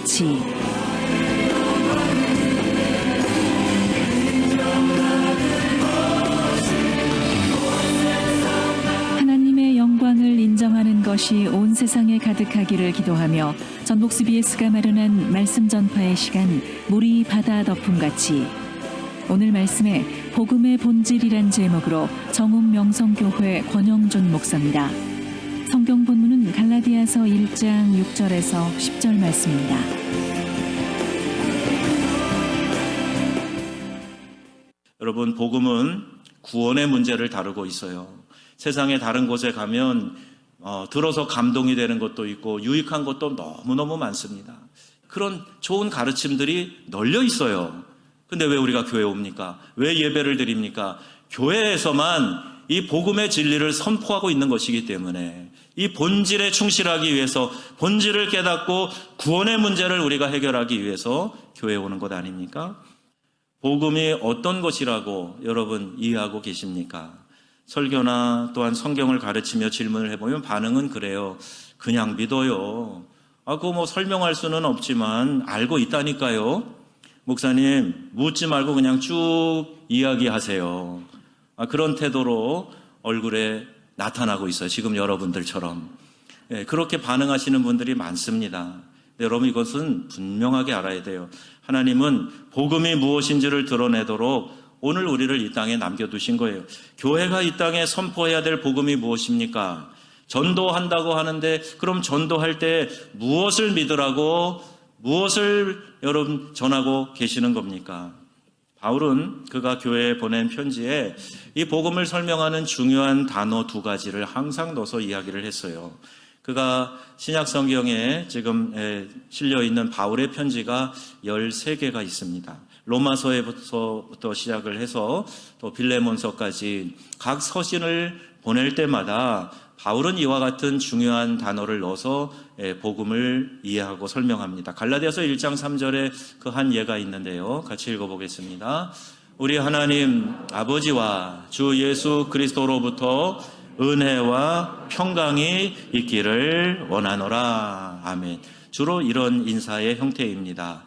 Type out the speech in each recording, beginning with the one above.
같이. 하나님의 영광을 인정하는 것이 온 세상에 가득하기를 기도하며 전복수 BS가 마련한 말씀 전파의 시간, 물이 바다 덮음같이. 오늘 말씀에 복음의 본질이란 제목으로 정읍 명성교회 권영준 목사입니다. 성경 본문은 갈라디아서 1장 6절에서 10절 말씀입니다. 여러분, 복음은 구원의 문제를 다루고 있어요. 세상의 다른 곳에 가면 들어서 감동이 되는 것도 있고 유익한 것도 너무너무 많습니다. 그런 좋은 가르침들이 널려 있어요. 근데 왜 우리가 교회에 옵니까? 왜 예배를 드립니까? 교회에서만 이 복음의 진리를 선포하고 있는 것이기 때문에 이 본질에 충실하기 위해서, 본질을 깨닫고 구원의 문제를 우리가 해결하기 위해서 교회에 오는 것 아닙니까? 복음이 어떤 것이라고 여러분 이해하고 계십니까? 설교나 또한 성경을 가르치며 질문을 해보면 반응은 그래요. 그냥 믿어요. 그거 설명할 수는 없지만 알고 있다니까요. 목사님, 묻지 말고 그냥 쭉 이야기하세요. 그런 태도로 얼굴에 나타나고 있어요. 지금 여러분들처럼. 그렇게 반응하시는 분들이 많습니다. 여러분, 이것은 분명하게 알아야 돼요. 하나님은 복음이 무엇인지를 드러내도록 오늘 우리를 이 땅에 남겨두신 거예요. 교회가 이 땅에 선포해야 될 복음이 무엇입니까? 전도한다고 하는데 그럼 전도할 때 무엇을 믿으라고, 무엇을 여러분 전하고 계시는 겁니까? 바울은 그가 교회에 보낸 편지에 이 복음을 설명하는 중요한 단어 2가지를 항상 넣어서 이야기를 했어요. 그가 신약 성경에 지금 실려있는 바울의 편지가 13개가 있습니다. 로마서에부터 시작을 해서 또 빌레몬서까지 각 서신을 보낼 때마다 바울은 이와 같은 중요한 단어를 넣어서 복음을 이해하고 설명합니다. 갈라디아서 1장 3절에 그 한 예가 있는데요. 같이 읽어보겠습니다. 우리 하나님 아버지와 주 예수 그리스도로부터 은혜와 평강이 있기를 원하노라. 아멘. 주로 이런 인사의 형태입니다.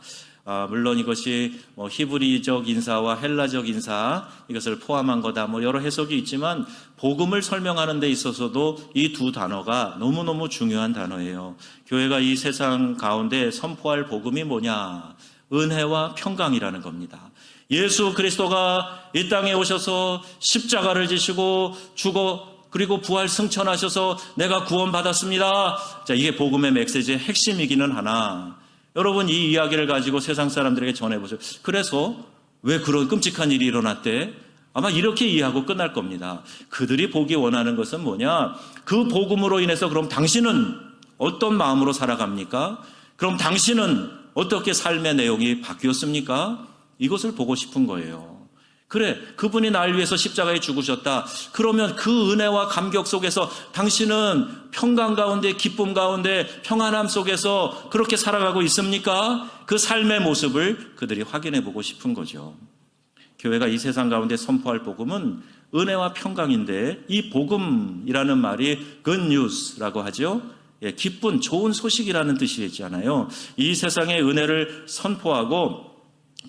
물론 이것이 히브리적 인사와 헬라적 인사, 이것을 포함한 거다, 여러 해석이 있지만 복음을 설명하는 데 있어서도 이 2 단어가 너무너무 중요한 단어예요. 교회가 이 세상 가운데 선포할 복음이 뭐냐? 은혜와 평강이라는 겁니다. 예수 그리스도가 이 땅에 오셔서 십자가를 지시고 죽어 그리고 부활 승천하셔서 내가 구원받았습니다. 자, 이게 복음의 메시지의 핵심이기는 하나, 여러분 이 이야기를 가지고 세상 사람들에게 전해보세요. 그래서 왜 그런 끔찍한 일이 일어났대? 아마 이렇게 이해하고 끝날 겁니다. 그들이 보기 원하는 것은 뭐냐? 그 복음으로 인해서 그럼 당신은 어떤 마음으로 살아갑니까? 그럼 당신은 어떻게 삶의 내용이 바뀌었습니까? 이것을 보고 싶은 거예요. 그래, 그분이 날 위해서 십자가에 죽으셨다. 그러면 그 은혜와 감격 속에서 당신은 평강 가운데, 기쁨 가운데, 평안함 속에서 그렇게 살아가고 있습니까? 그 삶의 모습을 그들이 확인해 보고 싶은 거죠. 교회가 이 세상 가운데 선포할 복음은 은혜와 평강인데, 이 복음이라는 말이 good news라고 하죠. 기쁜, 좋은 소식이라는 뜻이잖아요. 이 세상의 은혜를 선포하고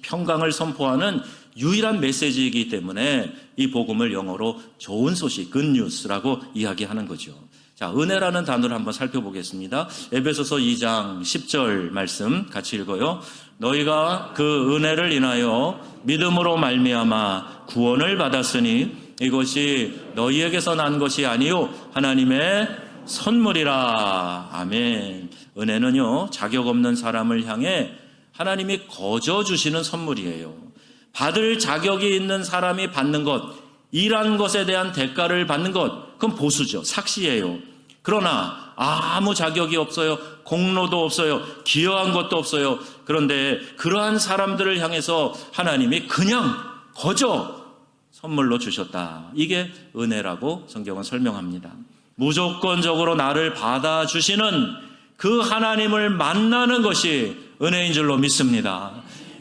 평강을 선포하는 유일한 메시지이기 때문에 이 복음을 영어로 좋은 소식, good news라고 이야기하는 거죠. 자, 은혜라는 단어를 한번 살펴보겠습니다. 에베소서 2장 10절 말씀 같이 읽어요. 너희가 그 은혜를 인하여 믿음으로 말미암아 구원을 받았으니 이것이 너희에게서 난 것이 아니요 하나님의 선물이라. 아멘. 은혜는요, 자격 없는 사람을 향해 하나님이 거저 주시는 선물이에요. 받을 자격이 있는 사람이 받는 것, 일한 것에 대한 대가를 받는 것, 그건 보수죠. 삭시예요. 그러나 아무 자격이 없어요. 공로도 없어요. 기여한 것도 없어요. 그런데 그러한 사람들을 향해서 하나님이 그냥 거저 선물로 주셨다. 이게 은혜라고 성경은 설명합니다. 무조건적으로 나를 받아주시는 그 하나님을 만나는 것이 은혜인 줄로 믿습니다.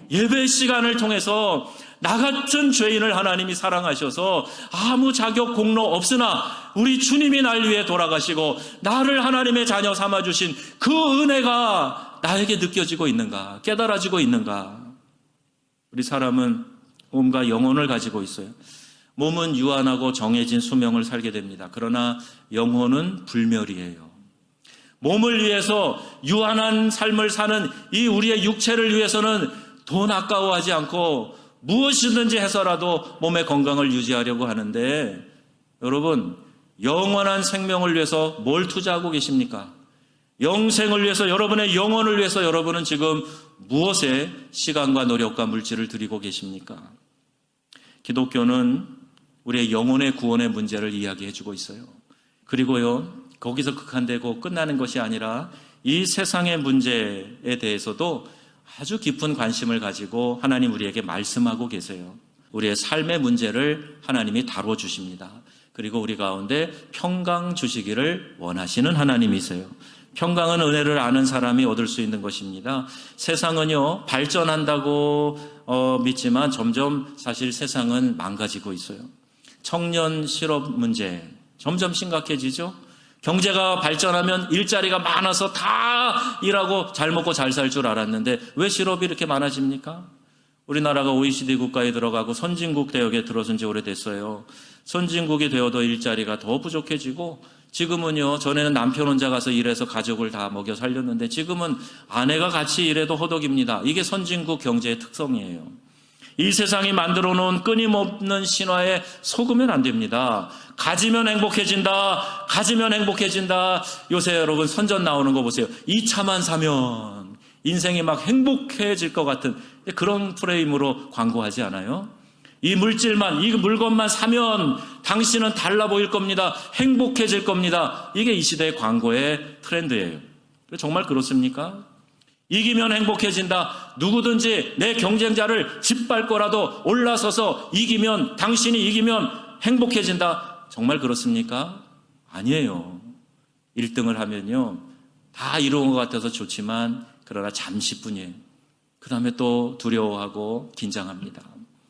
예배 시간을 통해서 나 같은 죄인을 하나님이 사랑하셔서 아무 자격 공로 없으나 우리 주님이 날 위해 돌아가시고 나를 하나님의 자녀 삼아주신 그 은혜가 나에게 느껴지고 있는가? 깨달아지고 있는가? 우리 사람은 몸과 영혼을 가지고 있어요. 몸은 유한하고 정해진 수명을 살게 됩니다. 그러나 영혼은 불멸이에요. 몸을 위해서 유한한 삶을 사는 이 우리의 육체를 위해서는 돈 아까워하지 않고 무엇이든지 해서라도 몸의 건강을 유지하려고 하는데, 여러분, 영원한 생명을 위해서 뭘 투자하고 계십니까? 영생을 위해서, 여러분의 영혼을 위해서 여러분은 지금 무엇에 시간과 노력과 물질을 들이고 계십니까? 기독교는 우리의 영혼의 구원의 문제를 이야기해 주고 있어요. 그리고요, 거기서 극한되고 끝나는 것이 아니라 이 세상의 문제에 대해서도 아주 깊은 관심을 가지고 하나님 우리에게 말씀하고 계세요. 우리의 삶의 문제를 하나님이 다뤄주십니다. 그리고 우리 가운데 평강 주시기를 원하시는 하나님이세요. 평강은 은혜를 아는 사람이 얻을 수 있는 것입니다. 세상은요, 발전한다고 믿지만 점점 사실 세상은 망가지고 있어요. 청년 실업 문제 점점 심각해지죠. 경제가 발전하면 일자리가 많아서 다 일하고 잘 먹고 잘 살 줄 알았는데 왜 실업이 이렇게 많아집니까? 우리나라가 OECD 국가에 들어가고 선진국 대역에 들어선 지 오래됐어요. 선진국이 되어도 일자리가 더 부족해지고, 지금은요, 전에는 남편 혼자 가서 일해서 가족을 다 먹여 살렸는데 지금은 아내가 같이 일해도 허덕입니다. 이게 선진국 경제의 특성이에요. 이 세상이 만들어 놓은 끊임없는 신화에 속으면 안 됩니다. 가지면 행복해진다. 가지면 행복해진다. 요새 여러분 선전 나오는 거 보세요. 이 차만 사면 인생이 막 행복해질 것 같은 그런 프레임으로 광고하지 않아요? 이 물질만, 이 물건만 사면 당신은 달라 보일 겁니다. 행복해질 겁니다. 이게 이 시대의 광고의 트렌드예요. 정말 그렇습니까? 이기면 행복해진다. 누구든지 내 경쟁자를 짓밟고라도 올라서서 이기면, 당신이 이기면 행복해진다. 정말 그렇습니까? 아니에요. 1등을 하면요, 다 이루은 것 같아서 좋지만 그러나 잠시뿐이에요. 그 다음에 또 두려워하고 긴장합니다.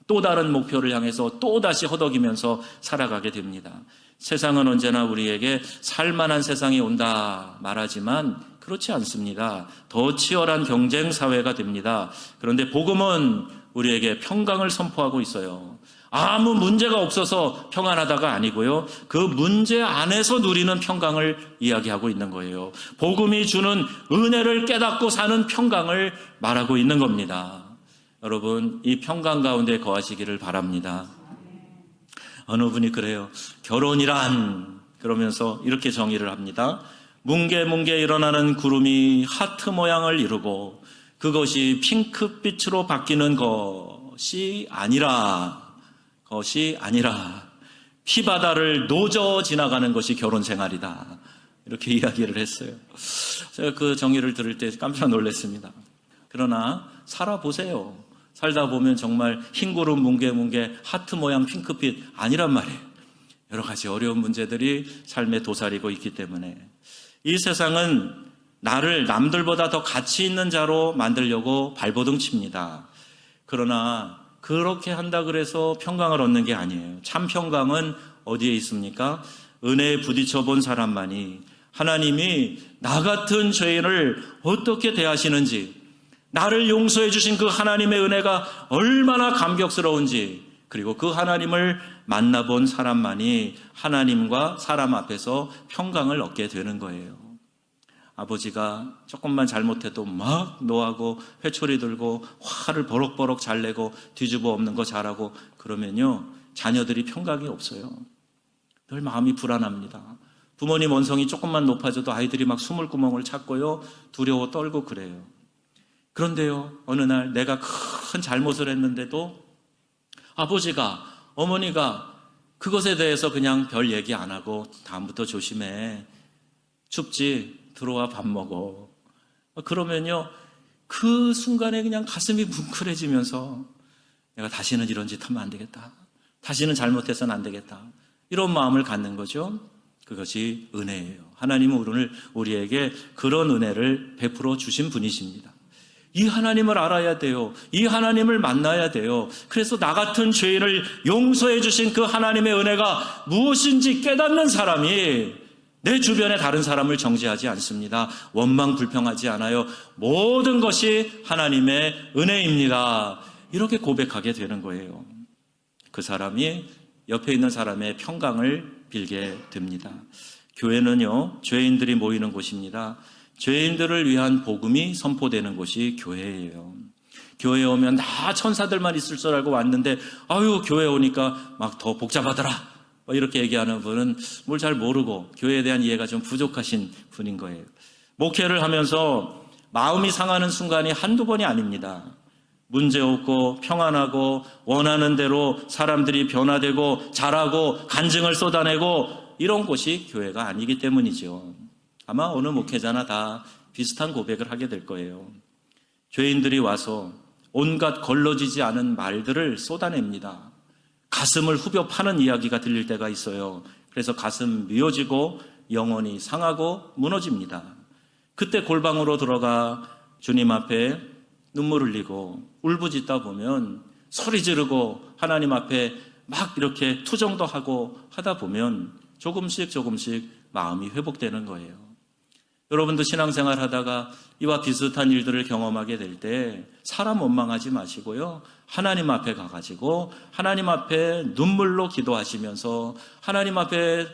또 다른 목표를 향해서 또다시 허덕이면서 살아가게 됩니다. 세상은 언제나 우리에게 살만한 세상이 온다 말하지만 그렇지 않습니다. 더 치열한 경쟁 사회가 됩니다. 그런데 복음은 우리에게 평강을 선포하고 있어요. 아무 문제가 없어서 평안하다가 아니고요, 그 문제 안에서 누리는 평강을 이야기하고 있는 거예요. 복음이 주는 은혜를 깨닫고 사는 평강을 말하고 있는 겁니다. 여러분, 이 평강 가운데 거하시기를 바랍니다. 어느 분이 그래요. 결혼이란, 그러면서 이렇게 정의를 합니다. 뭉게뭉게 일어나는 구름이 하트 모양을 이루고 그것이 핑크빛으로 바뀌는 것이 아니라 피바다를 노져 지나가는 것이 결혼 생활이다. 이렇게 이야기를 했어요. 제가 그 정의를 들을 때 깜짝 놀랐습니다. 그러나 살아보세요. 살다 보면 정말 흰 구름 뭉게뭉게 하트 모양 핑크빛 아니란 말이에요. 여러 가지 어려운 문제들이 삶에 도사리고 있기 때문에 이 세상은 나를 남들보다 더 가치 있는 자로 만들려고 발버둥 칩니다. 그러나 그렇게 한다 그래서 평강을 얻는 게 아니에요. 참 평강은 어디에 있습니까? 은혜에 부딪혀 본 사람만이 하나님이 나 같은 죄인을 어떻게 대하시는지, 나를 용서해 주신 그 하나님의 은혜가 얼마나 감격스러운지, 그리고 그 하나님을 만나본 사람만이 하나님과 사람 앞에서 평강을 얻게 되는 거예요. 아버지가 조금만 잘못해도 막 노하고 회초리 들고 화를 버럭버럭 잘 내고 뒤집어 엎는 거 잘하고 그러면요, 자녀들이 평강이 없어요. 늘 마음이 불안합니다. 부모님 원성이 조금만 높아져도 아이들이 막 숨을구멍을 찾고요, 두려워 떨고 그래요. 그런데요, 어느 날 내가 큰 잘못을 했는데도 아버지가, 어머니가 그것에 대해서 그냥 별 얘기 안 하고 다음부터 조심해, 춥지, 들어와 밥 먹어. 그러면요, 그 순간에 그냥 가슴이 뭉클해지면서 내가 다시는 이런 짓 하면 안 되겠다, 다시는 잘못해서는 안 되겠다, 이런 마음을 갖는 거죠. 그것이 은혜예요. 하나님은 우리에게 그런 은혜를 베풀어 주신 분이십니다. 이 하나님을 알아야 돼요. 이 하나님을 만나야 돼요. 그래서 나 같은 죄인을 용서해 주신 그 하나님의 은혜가 무엇인지 깨닫는 사람이 내 주변에 다른 사람을 정죄하지 않습니다. 원망 불평하지 않아요. 모든 것이 하나님의 은혜입니다. 이렇게 고백하게 되는 거예요. 그 사람이 옆에 있는 사람의 평강을 빌게 됩니다. 교회는요, 죄인들이 모이는 곳입니다. 죄인들을 위한 복음이 선포되는 곳이 교회예요. 교회에 오면 다 천사들만 있을 줄 알고 왔는데 아유, 교회 오니까 막 더 복잡하더라 이렇게 얘기하는 분은 뭘 잘 모르고 교회에 대한 이해가 좀 부족하신 분인 거예요. 목회를 하면서 마음이 상하는 순간이 한두 번이 아닙니다. 문제 없고 평안하고 원하는 대로 사람들이 변화되고 잘하고 간증을 쏟아내고 이런 곳이 교회가 아니기 때문이죠. 아마 어느 목회자나 다 비슷한 고백을 하게 될 거예요. 죄인들이 와서 온갖 걸러지지 않은 말들을 쏟아냅니다. 가슴을 후벼 파는 이야기가 들릴 때가 있어요. 그래서 가슴 미어지고 영혼이 상하고 무너집니다. 그때 골방으로 들어가 주님 앞에 눈물 흘리고 울부짖다 보면 소리 지르고 하나님 앞에 막 이렇게 투정도 하고 하다 보면 조금씩 마음이 회복되는 거예요. 여러분도 신앙생활 하다가 이와 비슷한 일들을 경험하게 될 때 사람 원망하지 마시고요. 하나님 앞에 가가지고 하나님 앞에 눈물로 기도하시면서 하나님 앞에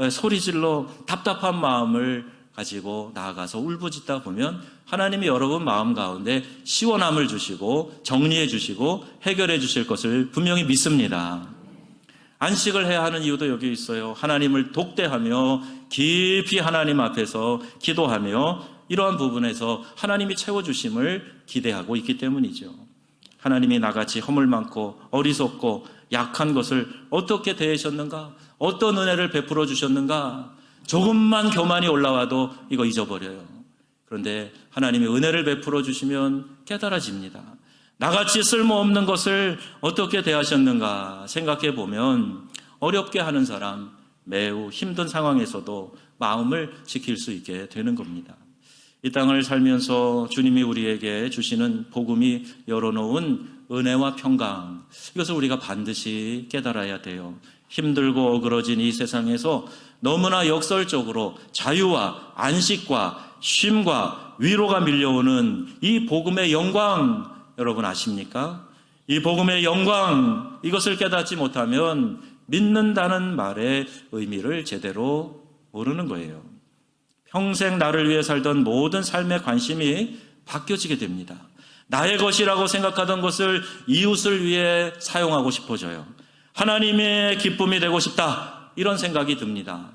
소리질러 답답한 마음을 가지고 나아가서 울부짖다 보면 하나님이 여러분 마음 가운데 시원함을 주시고 정리해 주시고 해결해 주실 것을 분명히 믿습니다. 안식을 해야 하는 이유도 여기 있어요. 하나님을 독대하며 깊이 하나님 앞에서 기도하며 이러한 부분에서 하나님이 채워주심을 기대하고 있기 때문이죠. 하나님이 나같이 허물 많고 어리석고 약한 것을 어떻게 대하셨는가? 어떤 은혜를 베풀어 주셨는가? 조금만 교만이 올라와도 이거 잊어버려요. 그런데 하나님이 은혜를 베풀어 주시면 깨달아집니다. 나같이 쓸모없는 것을 어떻게 대하셨는가 생각해 보면 어렵게 하는 사람, 매우 힘든 상황에서도 마음을 지킬 수 있게 되는 겁니다. 이 땅을 살면서 주님이 우리에게 주시는 복음이 열어놓은 은혜와 평강, 이것을 우리가 반드시 깨달아야 돼요. 힘들고 어그러진 이 세상에서 너무나 역설적으로 자유와 안식과 쉼과 위로가 밀려오는 이 복음의 영광, 여러분 아십니까? 이 복음의 영광, 이것을 깨닫지 못하면 믿는다는 말의 의미를 제대로 모르는 거예요. 평생 나를 위해 살던 모든 삶의 관심이 바뀌어지게 됩니다. 나의 것이라고 생각하던 것을 이웃을 위해 사용하고 싶어져요. 하나님의 기쁨이 되고 싶다, 이런 생각이 듭니다.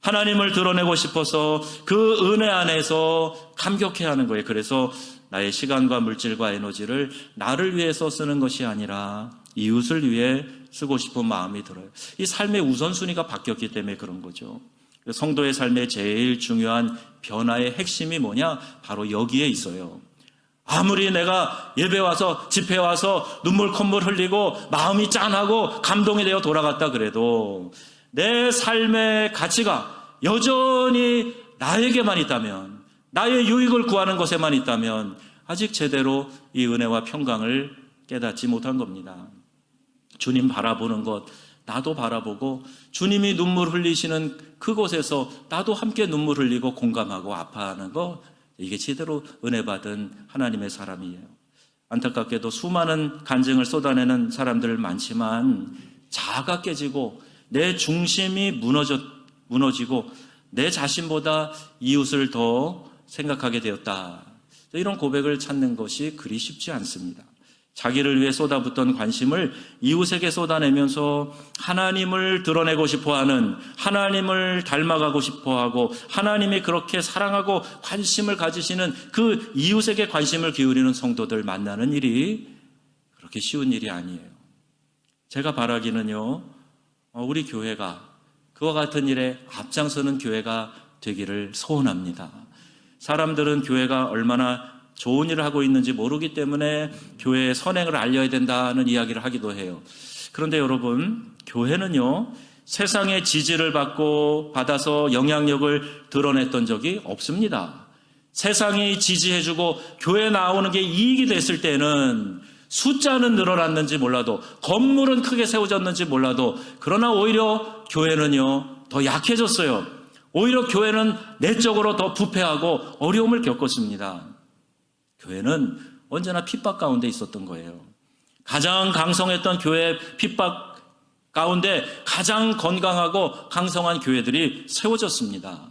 하나님을 드러내고 싶어서 그 은혜 안에서 감격해야 하는 거예요. 그래서 나의 시간과 물질과 에너지를 나를 위해서 쓰는 것이 아니라 이웃을 위해 쓰고 싶은 마음이 들어요. 이 삶의 우선순위가 바뀌었기 때문에 그런 거죠. 성도의 삶의 제일 중요한 변화의 핵심이 뭐냐? 바로 여기에 있어요. 아무리 내가 예배 와서 집회 와서 눈물 콧물 흘리고 마음이 짠하고 감동이 되어 돌아갔다 그래도 내 삶의 가치가 여전히 나에게만 있다면, 나의 유익을 구하는 것에만 있다면 아직 제대로 이 은혜와 평강을 깨닫지 못한 겁니다. 주님 바라보는 것 나도 바라보고 주님이 눈물 흘리시는 그곳에서 나도 함께 눈물 흘리고 공감하고 아파하는 거, 이게 제대로 은혜 받은 하나님의 사람이에요. 안타깝게도 수많은 간증을 쏟아내는 사람들 많지만 자아가 깨지고 내 중심이 무너지고 내 자신보다 이웃을 더 생각하게 되었다, 이런 고백을 찾는 것이 그리 쉽지 않습니다. 자기를 위해 쏟아붓던 관심을 이웃에게 쏟아내면서 하나님을 드러내고 싶어하는, 하나님을 닮아가고 싶어하고 하나님이 그렇게 사랑하고 관심을 가지시는 그 이웃에게 관심을 기울이는 성도들 만나는 일이 그렇게 쉬운 일이 아니에요. 제가 바라기는요, 우리 교회가 그와 같은 일에 앞장서는 교회가 되기를 소원합니다. 사람들은 교회가 얼마나 좋은 일을 하고 있는지 모르기 때문에 교회의 선행을 알려야 된다는 이야기를 하기도 해요. 그런데 여러분, 교회는요, 세상의 지지를 받아서 영향력을 드러냈던 적이 없습니다. 세상이 지지해주고 교회 나오는 게 이익이 됐을 때는 숫자는 늘어났는지 몰라도, 건물은 크게 세워졌는지 몰라도, 그러나 오히려 교회는요 더 약해졌어요. 오히려 교회는 내적으로 더 부패하고 어려움을 겪었습니다. 교회는 언제나 핍박 가운데 있었던 거예요. 가장 강성했던 교회의 핍박 가운데 가장 건강하고 강성한 교회들이 세워졌습니다.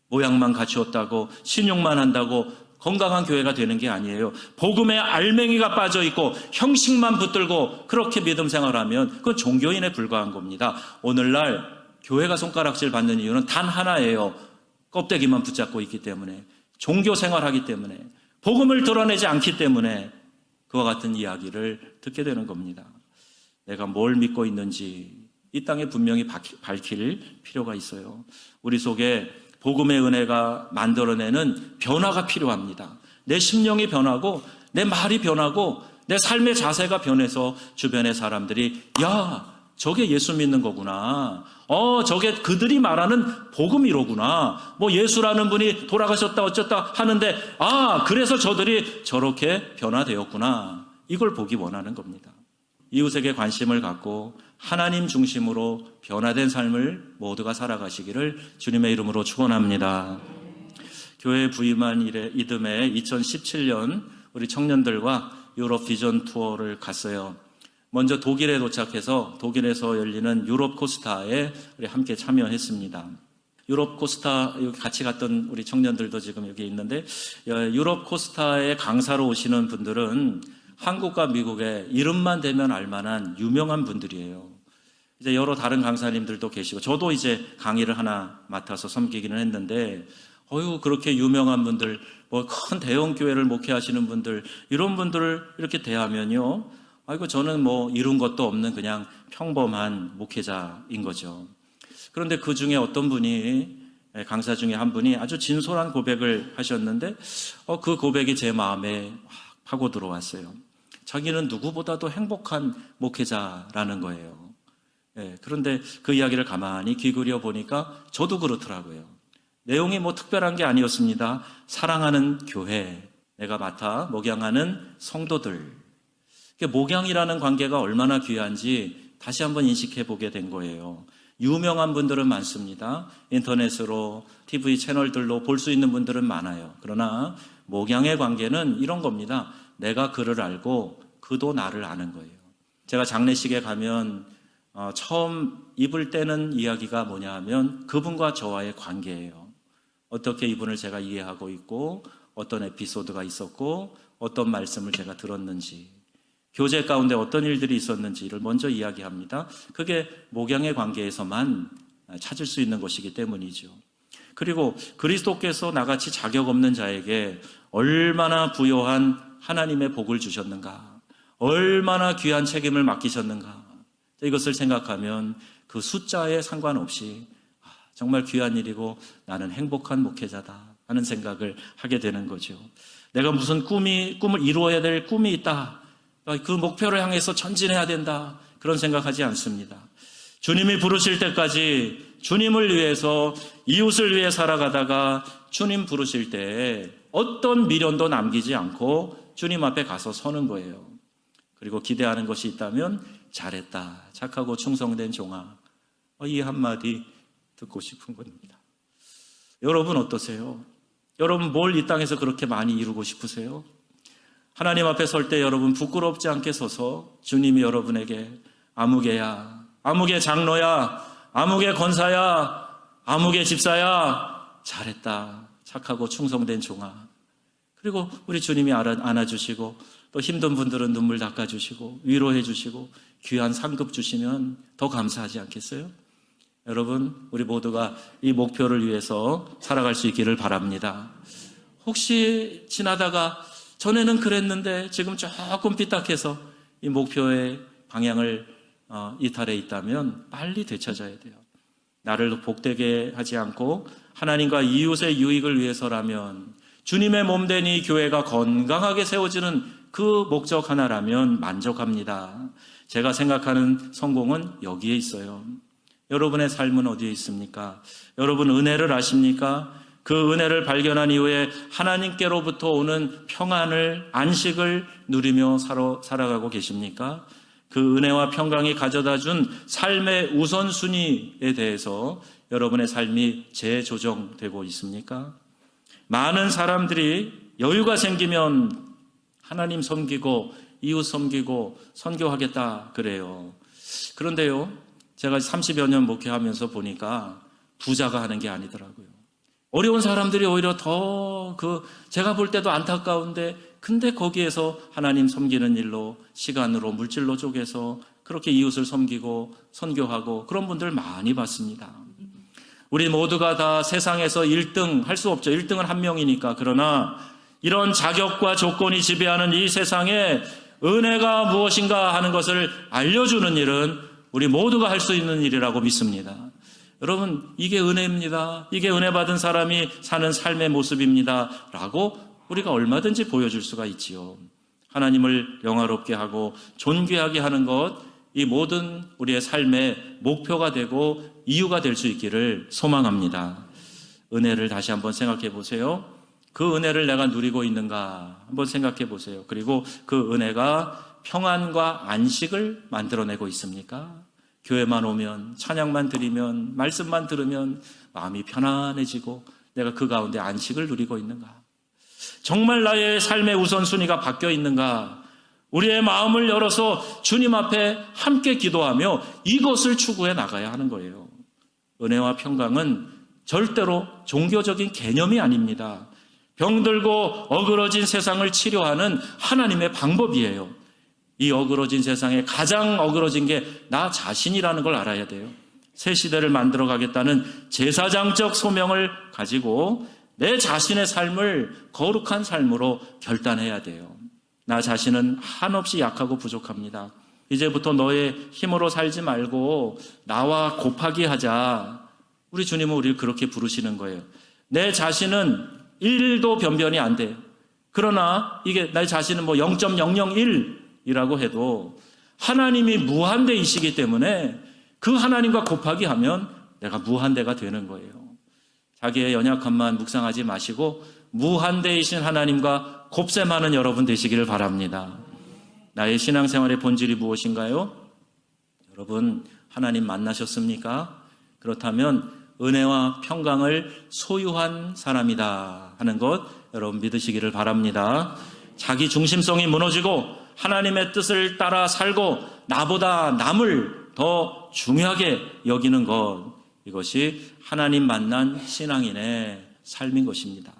모양만 갖추었다고, 신용만 한다고 건강한 교회가 되는 게 아니에요. 복음에 알맹이가 빠져 있고 형식만 붙들고 그렇게 믿음 생활하면 그건 종교인에 불과한 겁니다. 오늘날 교회가 손가락질 받는 이유는 단 하나예요. 껍데기만 붙잡고 있기 때문에, 종교 생활하기 때문에, 복음을 드러내지 않기 때문에 그와 같은 이야기를 듣게 되는 겁니다. 내가 뭘 믿고 있는지 이 땅에 분명히 밝힐 필요가 있어요. 우리 속에 복음의 은혜가 만들어내는 변화가 필요합니다. 내 심령이 변하고 내 말이 변하고 내 삶의 자세가 변해서 주변의 사람들이 야, 저게 예수 믿는 거구나. 저게 그들이 말하는 복음이로구나. 뭐 예수라는 분이 돌아가셨다 어쩌다 하는데 그래서 저들이 저렇게 변화되었구나. 이걸 보기 원하는 겁니다. 이웃에게 관심을 갖고 하나님 중심으로 변화된 삶을 모두가 살아가시기를 주님의 이름으로 축원합니다. 교회에 부임한 이듬해 2017년 우리 청년들과 유럽 비전 투어를 갔어요. 먼저 독일에 도착해서 독일에서 열리는 유럽 코스타에 우리 함께 참여했습니다. 유럽 코스타 같이 갔던 우리 청년들도 지금 여기 있는데, 유럽 코스타에 강사로 오시는 분들은 한국과 미국에 이름만 대면 알만한 유명한 분들이에요. 이제 여러 다른 강사님들도 계시고 저도 이제 강의를 하나 맡아서 섬기기는 했는데, 그렇게 유명한 분들, 뭐 큰 대형 교회를 목회하시는 분들, 이런 분들을 이렇게 대하면요, 저는 뭐 이룬 것도 없는 그냥 평범한 목회자인 거죠. 그런데 그 중에 어떤 분이, 강사 중에 한 분이 아주 진솔한 고백을 하셨는데, 그 고백이 제 마음에 확 파고 들어왔어요. 자기는 누구보다도 행복한 목회자라는 거예요. 그런데 그 이야기를 가만히 귀 기울여 보니까 저도 그렇더라고요. 내용이 뭐 특별한 게 아니었습니다. 사랑하는 교회, 내가 맡아 목양하는 성도들. 목양이라는 관계가 얼마나 귀한지 다시 한번 인식해 보게 된 거예요. 유명한 분들은 많습니다. 인터넷으로, TV 채널들로 볼 수 있는 분들은 많아요. 그러나 목양의 관계는 이런 겁니다. 내가 그를 알고 그도 나를 아는 거예요. 제가 장례식에 가면 처음 입을 떼는 이야기가 뭐냐 하면 그분과 저와의 관계예요. 어떻게 이분을 제가 이해하고 있고 어떤 에피소드가 있었고 어떤 말씀을 제가 들었는지, 교제 가운데 어떤 일들이 있었는지를 먼저 이야기합니다. 그게 목양의 관계에서만 찾을 수 있는 것이기 때문이죠. 그리고 그리스도께서 나같이 자격 없는 자에게 얼마나 부요한 하나님의 복을 주셨는가, 얼마나 귀한 책임을 맡기셨는가, 이것을 생각하면 그 숫자에 상관없이 정말 귀한 일이고 나는 행복한 목회자다 하는 생각을 하게 되는 거죠. 내가 무슨 꿈을 이루어야 될 꿈이 있다, 그 목표를 향해서 전진해야 된다, 그런 생각하지 않습니다. 주님이 부르실 때까지 주님을 위해서, 이웃을 위해 살아가다가 주님 부르실 때 어떤 미련도 남기지 않고 주님 앞에 가서 서는 거예요. 그리고 기대하는 것이 있다면 잘했다, 착하고 충성된 종아, 이 한마디 듣고 싶은 겁니다. 여러분 어떠세요? 여러분 뭘 이 땅에서 그렇게 많이 이루고 싶으세요? 하나님 앞에 설 때 여러분 부끄럽지 않게 서서 주님이 여러분에게 아무개야, 아무개 장로야, 아무개 권사야, 아무개 집사야, 잘했다, 착하고 충성된 종아. 그리고 우리 주님이 안아주시고 또 힘든 분들은 눈물 닦아주시고 위로해 주시고 귀한 상급 주시면 더 감사하지 않겠어요? 여러분, 우리 모두가 이 목표를 위해서 살아갈 수 있기를 바랍니다. 혹시 지나다가 전에는 그랬는데 지금 조금 삐딱해서 이 목표의 방향을 이탈해 있다면 빨리 되찾아야 돼요. 나를 복되게 하지 않고 하나님과 이웃의 유익을 위해서라면, 주님의 몸된 이 교회가 건강하게 세워지는 그 목적 하나라면 만족합니다. 제가 생각하는 성공은 여기에 있어요. 여러분의 삶은 어디에 있습니까? 여러분 은혜를 아십니까? 그 은혜를 발견한 이후에 하나님께로부터 오는 평안을, 안식을 누리며 살아가고 계십니까? 그 은혜와 평강이 가져다 준 삶의 우선순위에 대해서 여러분의 삶이 재조정되고 있습니까? 많은 사람들이 여유가 생기면 하나님 섬기고 이웃 섬기고 선교하겠다 그래요. 그런데요, 제가 30여 년 목회하면서 보니까 부자가 하는 게 아니더라고요. 어려운 사람들이 오히려 더 제가 볼 때도 안타까운데, 근데 거기에서 하나님 섬기는 일로 시간으로 물질로 쪼개서 그렇게 이웃을 섬기고 선교하고 그런 분들 많이 봤습니다. 우리 모두가 다 세상에서 1등 할 수 없죠. 1등은 한 명이니까. 그러나 이런 자격과 조건이 지배하는 이 세상에 은혜가 무엇인가 하는 것을 알려주는 일은 우리 모두가 할 수 있는 일이라고 믿습니다. 여러분, 이게 은혜입니다. 이게 은혜 받은 사람이 사는 삶의 모습입니다. 라고 우리가 얼마든지 보여줄 수가 있지요. 하나님을 영화롭게 하고 존귀하게 하는 것, 이 모든 우리의 삶의 목표가 되고 이유가 될 수 있기를 소망합니다. 은혜를 다시 한번 생각해 보세요. 그 은혜를 내가 누리고 있는가 한번 생각해 보세요. 그리고 그 은혜가 평안과 안식을 만들어내고 있습니까? 교회만 오면, 찬양만 드리면, 말씀만 들으면 마음이 편안해지고 내가 그 가운데 안식을 누리고 있는가? 정말 나의 삶의 우선순위가 바뀌어 있는가? 우리의 마음을 열어서 주님 앞에 함께 기도하며 이것을 추구해 나가야 하는 거예요. 은혜와 평강은 절대로 종교적인 개념이 아닙니다. 병들고 어그러진 세상을 치료하는 하나님의 방법이에요. 이 어그러진 세상에 가장 어그러진 게 나 자신이라는 걸 알아야 돼요. 새 시대를 만들어 가겠다는 제사장적 소명을 가지고 내 자신의 삶을 거룩한 삶으로 결단해야 돼요. 나 자신은 한없이 약하고 부족합니다. 이제부터 너의 힘으로 살지 말고 나와 곱하기 하자. 우리 주님은 우리를 그렇게 부르시는 거예요. 내 자신은 1도 변변이 안 돼요. 그러나 이게 내 자신은 0.001이라고 해도 하나님이 무한대이시기 때문에 그 하나님과 곱하기 하면 내가 무한대가 되는 거예요. 자기의 연약함만 묵상하지 마시고 무한대이신 하나님과 곱셈하는 여러분 되시기를 바랍니다. 나의 신앙생활의 본질이 무엇인가요? 여러분, 하나님 만나셨습니까? 그렇다면 은혜와 평강을 소유한 사람이다 하는 것 여러분 믿으시기를 바랍니다. 자기 중심성이 무너지고 하나님의 뜻을 따라 살고 나보다 남을 더 중요하게 여기는 것, 이것이 하나님 만난 신앙인의 삶인 것입니다.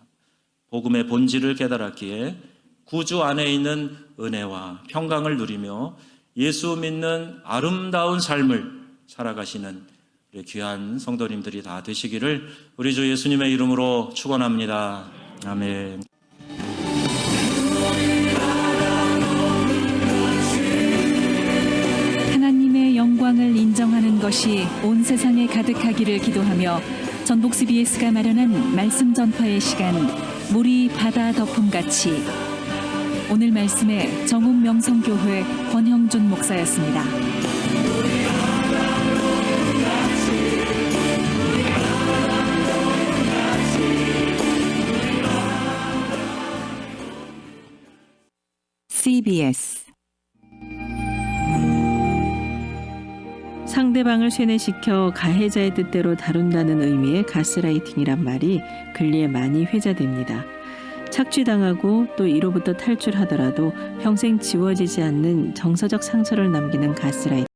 복음의 본질을 깨달았기에 구주 안에 있는 은혜와 평강을 누리며 예수 믿는 아름다운 삶을 살아가시는 우리 귀한 성도님들이 다 되시기를 우리 주 예수님의 이름으로 축원합니다. 아멘. 하나님의 영광을 인정하는 것이 온 세상에 가득하기를 기도하며 전복 CBS가 마련한 말씀 전파의 시간, 물이 바다 덮음같이. 오늘 말씀에 정읍 명성교회 권형준 목사였습니다. CBS 상대방을 세뇌시켜 가해자의 뜻대로 다룬다는 의미의 가스라이팅이란 말이 근래에 많이 회자됩니다. 착취당하고 또 이로부터 탈출하더라도 평생 지워지지 않는 정서적 상처를 남기는 가스라이팅.